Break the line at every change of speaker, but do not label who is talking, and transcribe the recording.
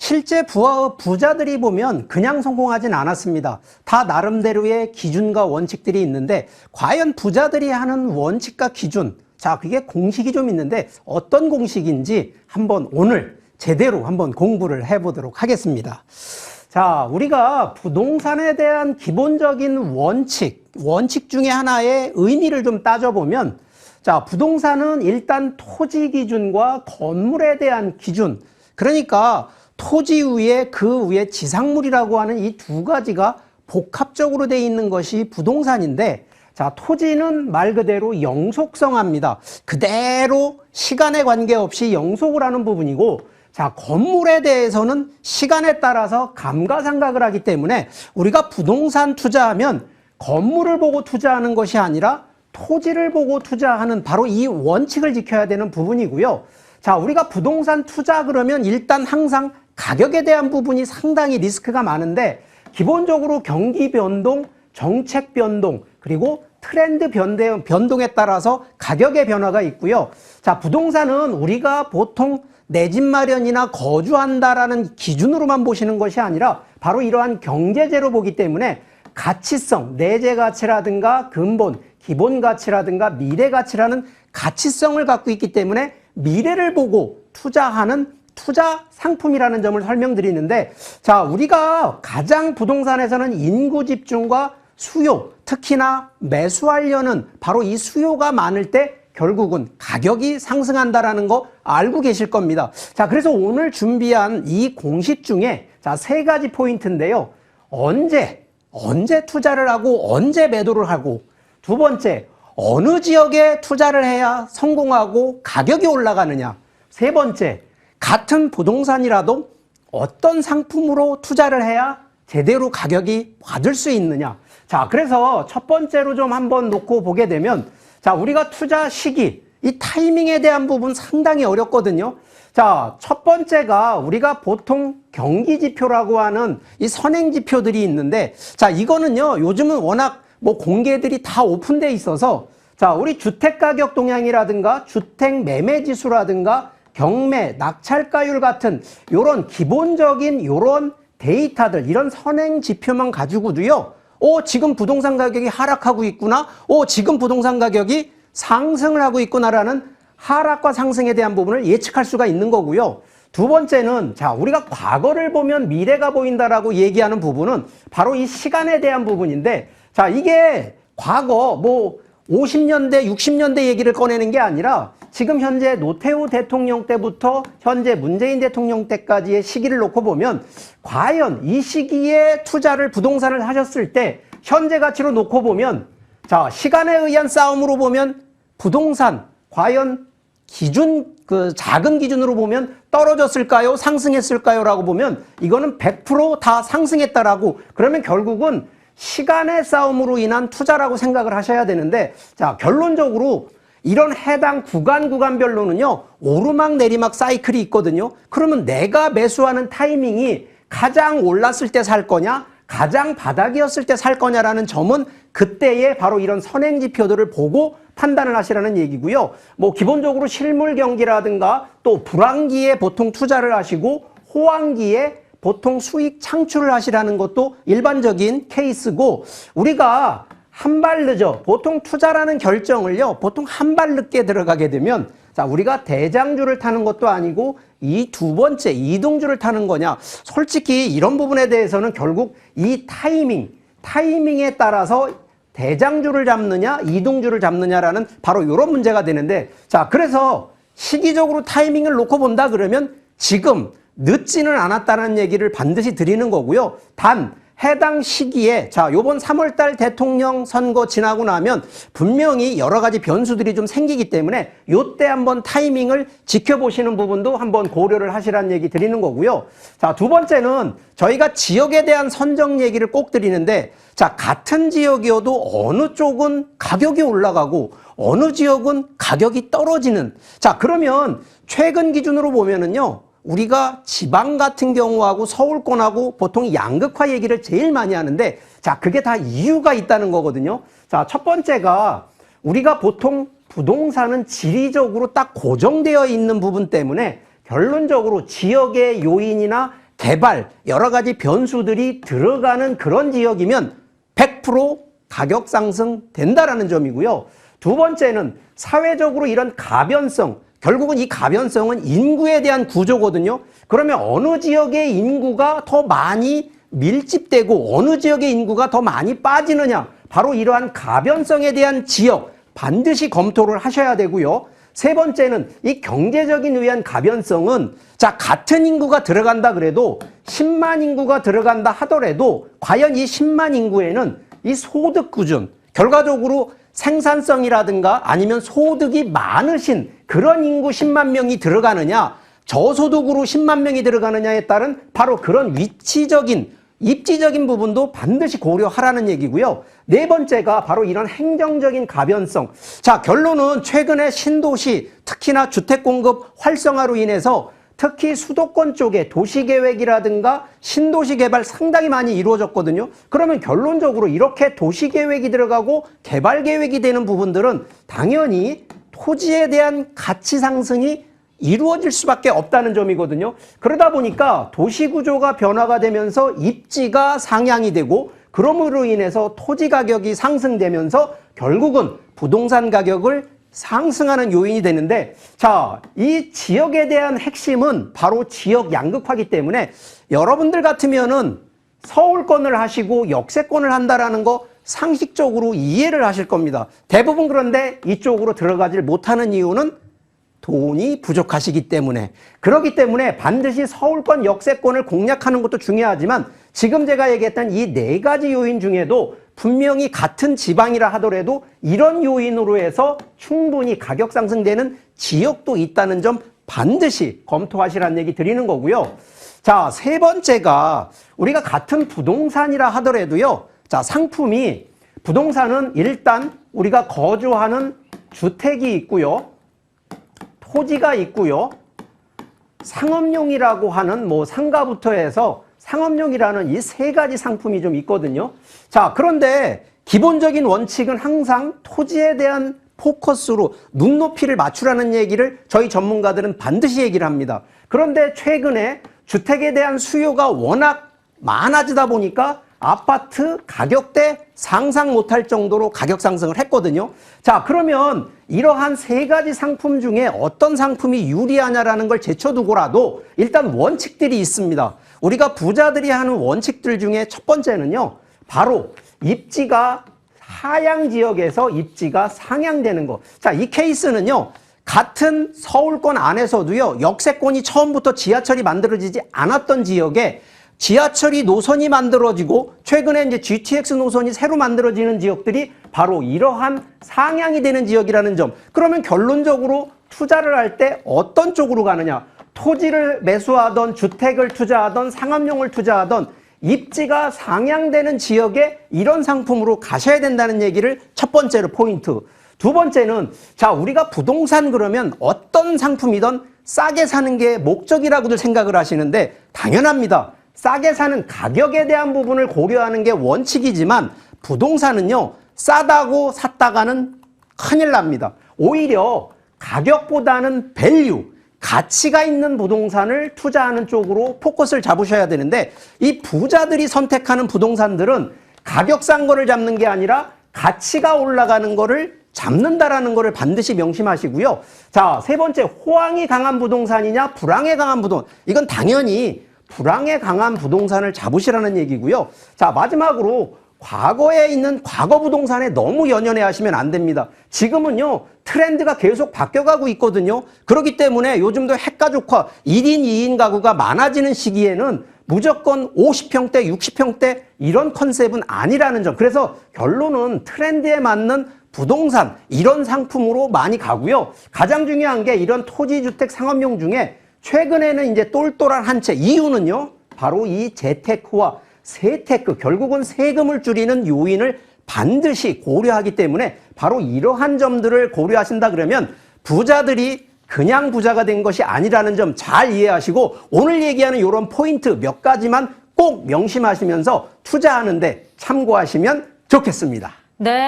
실제 부자들이 보면 그냥 성공하진 않았습니다. 다 나름대로의 기준과 원칙들이 있는데 과연 부자들이 하는 원칙과 기준, 자, 그게 공식이 좀 있는데 어떤 공식인지 한번 오늘 제대로 한번 공부를 해보도록 하겠습니다. 자, 우리가 부동산에 대한 기본적인 원칙 중에 하나의 의미를 좀 따져보면, 자, 부동산은 일단 토지 기준과 건물에 대한 기준, 그러니까 토지 위에 그 위에 지상물이라고 하는 이 두 가지가 복합적으로 되어 있는 것이 부동산인데, 자, 토지는 말 그대로 영속성합니다. 그대로 시간에 관계없이 영속을 하는 부분이고, 자, 건물에 대해서는 시간에 따라서 감가상각을 하기 때문에 우리가 부동산 투자하면 건물을 보고 투자하는 것이 아니라 토지를 보고 투자하는 바로 이 원칙을 지켜야 되는 부분이고요. 자, 우리가 부동산 투자 그러면 일단 항상 가격에 대한 부분이 상당히 리스크가 많은데, 기본적으로 경기 변동, 정책 변동, 그리고 트렌드 변동에 따라서 가격의 변화가 있고요. 자, 부동산은 우리가 보통 내 집 마련이나 거주한다라는 기준으로만 보시는 것이 아니라 바로 이러한 경제재로 보기 때문에 가치성, 내재 가치라든가 근본, 기본 가치라든가 미래 가치라는 가치성을 갖고 있기 때문에 미래를 보고 투자하는 투자 상품이라는 점을 설명드리는데, 자, 우리가 가장 부동산에서는 인구 집중과 수요, 특히나 매수하려는 바로 이 수요가 많을 때 결국은 가격이 상승한다라는 거 알고 계실 겁니다. 자, 그래서 오늘 준비한 이 공식 중에 자, 3가지 포인트인데요. 언제 투자를 하고 언제 매도를 하고, 두 번째, 어느 지역에 투자를 해야 성공하고 가격이 올라가느냐, 세 번째, 같은 부동산이라도 어떤 상품으로 투자를 해야 제대로 가격이 받을 수 있느냐. 자, 그래서 첫 번째로 좀 한번 놓고 보게 되면, 자, 우리가 투자 시기, 이 타이밍에 대한 부분 상당히 어렵거든요. 자, 첫 번째가 우리가 보통 경기지표라고 하는 이 선행지표들이 있는데, 자, 이거는요, 요즘은 워낙 공개들이 다 오픈되어 있어서, 자, 우리 주택가격 동향이라든가 주택 매매지수라든가 경매, 낙찰가율 같은 요런 기본적인 요런 데이터들, 이런 선행지표만 가지고도요, 지금 부동산 가격이 하락하고 있구나, 지금 부동산 가격이 상승을 하고 있구나라는 하락과 상승에 대한 부분을 예측할 수가 있는 거고요. 두 번째는, 자, 우리가 과거를 보면 미래가 보인다라고 얘기하는 부분은 바로 이 시간에 대한 부분인데, 자, 이게 과거 50년대, 60년대 얘기를 꺼내는 게 아니라 지금 현재 노태우 대통령 때부터 현재 문재인 대통령 때까지의 시기를 놓고 보면 과연 이 시기에 투자를 부동산을 하셨을 때 현재 가치로 놓고 보면, 자, 시간에 의한 싸움으로 보면 부동산 과연 작은 기준으로 보면 떨어졌을까요? 상승했을까요? 라고 보면 이거는 100% 다 상승했다라고, 그러면 결국은 시간의 싸움으로 인한 투자라고 생각을 하셔야 되는데, 자, 결론적으로 이런 해당 구간별로는요, 오르막 내리막 사이클이 있거든요. 그러면 내가 매수하는 타이밍이 가장 올랐을 때 살 거냐, 가장 바닥이었을 때 살 거냐라는 점은 그때의 바로 이런 선행지표들을 보고 판단을 하시라는 얘기고요. 기본적으로 실물 경기라든가 또 불황기에 보통 투자를 하시고 호황기에 보통 수익 창출을 하시라는 것도 일반적인 케이스고, 우리가 한 발 늦어, 보통 투자라는 결정을요, 보통 한 발 늦게 들어가게 되면, 자, 우리가 대장주를 타는 것도 아니고 이 두 번째 이동주를 타는 거냐, 솔직히 이런 부분에 대해서는 결국 이 타이밍에 따라서 대장주를 잡느냐 이동주를 잡느냐라는 바로 이런 문제가 되는데, 자, 그래서 시기적으로 타이밍을 놓고 본다 그러면 지금 늦지는 않았다는 얘기를 반드시 드리는 거고요. 단 해당 시기에, 자, 요번 3월달 대통령 선거 지나고 나면 분명히 여러 가지 변수들이 좀 생기기 때문에 요때 한번 타이밍을 지켜보시는 부분도 한번 고려를 하시라는 얘기 드리는 거고요. 자, 두 번째는 저희가 지역에 대한 선정 얘기를 꼭 드리는데, 자, 같은 지역이어도 어느 쪽은 가격이 올라가고 어느 지역은 가격이 떨어지는, 자, 그러면 최근 기준으로 보면은요, 우리가 지방 같은 경우하고 서울권하고 보통 양극화 얘기를 제일 많이 하는데, 자, 그게 다 이유가 있다는 거거든요. 자, 첫 번째가 우리가 보통 부동산은 지리적으로 딱 고정되어 있는 부분 때문에 결론적으로 지역의 요인이나 개발, 여러 가지 변수들이 들어가는 그런 지역이면 100% 가격 상승 된다라는 점이고요. 두 번째는 사회적으로 이런 가변성, 결국은 이 가변성은 인구에 대한 구조거든요. 그러면 어느 지역의 인구가 더 많이 밀집되고 어느 지역의 인구가 더 많이 빠지느냐, 바로 이러한 가변성에 대한 지역 반드시 검토를 하셔야 되고요. 세 번째는 이 경제적인 위한 가변성은, 자, 같은 인구가 들어간다 그래도 10만 인구가 들어간다 하더라도 과연 이 10만 인구에는 이 소득 구준, 결과적으로 생산성이라든가 아니면 소득이 많으신 그런 인구 10만 명이 들어가느냐, 저소득으로 10만 명이 들어가느냐에 따른 바로 그런 위치적인, 입지적인 부분도 반드시 고려하라는 얘기고요. 네 번째가 바로 이런 행정적인 가변성. 자, 결론은 최근에 신도시, 특히나 주택공급 활성화로 인해서 특히 수도권 쪽에 도시계획이라든가 신도시 개발 상당히 많이 이루어졌거든요. 그러면 결론적으로 이렇게 도시계획이 들어가고 개발계획이 되는 부분들은 당연히 토지에 대한 가치 상승이 이루어질 수밖에 없다는 점이거든요. 그러다 보니까 도시구조가 변화가 되면서 입지가 상향이 되고 그러므로 인해서 토지 가격이 상승되면서 결국은 부동산 가격을 상승하는 요인이 되는데, 자, 이 지역에 대한 핵심은 바로 지역 양극화이기 때문에 여러분들 같으면은 서울권을 하시고 역세권을 한다라는 거 상식적으로 이해를 하실 겁니다. 대부분. 그런데 이쪽으로 들어가질 못하는 이유는 돈이 부족하시기 때문에, 그렇기 때문에 반드시 서울권, 역세권을 공략하는 것도 중요하지만 지금 제가 얘기했던 이 네 가지 요인 중에도 분명히 같은 지방이라 하더라도 이런 요인으로 해서 충분히 가격 상승되는 지역도 있다는 점 반드시 검토하시라는 얘기 드리는 거고요. 자, 세 번째가 우리가 같은 부동산이라 하더라도요. 자, 상품이, 부동산은 일단 우리가 거주하는 주택이 있고요. 토지가 있고요. 상업용이라고 하는 뭐 상가부터 해서 상업용이라는 이 세 가지 상품이 좀 있거든요. 자, 그런데 기본적인 원칙은 항상 토지에 대한 포커스로 눈높이를 맞추라는 얘기를 저희 전문가들은 반드시 얘기를 합니다. 그런데 최근에 주택에 대한 수요가 워낙 많아지다 보니까 아파트 가격대 상상 못할 정도로 가격 상승을 했거든요. 자, 그러면 이러한 세 가지 상품 중에 어떤 상품이 유리하냐라는 걸 제쳐두고라도 일단 원칙들이 있습니다. 우리가 부자들이 하는 원칙들 중에 첫 번째는요, 바로 입지가 하향 지역에서 입지가 상향되는 거. 자, 이 케이스는요, 같은 서울권 안에서도요, 역세권이 처음부터 지하철이 만들어지지 않았던 지역에 지하철이 노선이 만들어지고 최근에 이제 GTX 노선이 새로 만들어지는 지역들이 바로 이러한 상향이 되는 지역이라는 점. 그러면 결론적으로 투자를 할 때 어떤 쪽으로 가느냐? 토지를 매수하던, 주택을 투자하던, 상업용을 투자하던 입지가 상향되는 지역에 이런 상품으로 가셔야 된다는 얘기를 첫 번째로 포인트. 두 번째는, 자, 우리가 부동산 그러면 어떤 상품이든 싸게 사는 게 목적이라고들 생각을 하시는데 당연합니다. 싸게 사는 가격에 대한 부분을 고려하는 게 원칙이지만 부동산은요, 싸다고 샀다가는 큰일 납니다. 오히려 가격보다는 밸류, 가치가 있는 부동산을 투자하는 쪽으로 포커스를 잡으셔야 되는데, 이 부자들이 선택하는 부동산들은 가격 싼 거를 잡는 게 아니라 가치가 올라가는 거를 잡는다라는 거를 반드시 명심하시고요. 자, 세 번째, 호황이 강한 부동산이냐 불황에 강한 부동산. 이건 당연히 불황에 강한 부동산을 잡으시라는 얘기고요. 자, 마지막으로 과거에 있는 과거 부동산에 너무 연연해 하시면 안 됩니다. 지금은요, 트렌드가 계속 바뀌어가고 있거든요. 그렇기 때문에 요즘도 핵가족화, 1인, 2인 가구가 많아지는 시기에는 무조건 50평대, 60평대 이런 컨셉은 아니라는 점. 그래서 결론은 트렌드에 맞는 부동산, 이런 상품으로 많이 가고요. 가장 중요한 게 이런 토지주택 상업용 중에 최근에는 이제 똘똘한 한 채, 이유는요, 바로 이 재테크와 세테크, 결국은 세금을 줄이는 요인을 반드시 고려하기 때문에 바로 이러한 점들을 고려하신다 그러면 부자들이 그냥 부자가 된 것이 아니라는 점 잘 이해하시고, 오늘 얘기하는 이런 포인트 몇 가지만 꼭 명심하시면서 투자하는데 참고하시면 좋겠습니다.
네.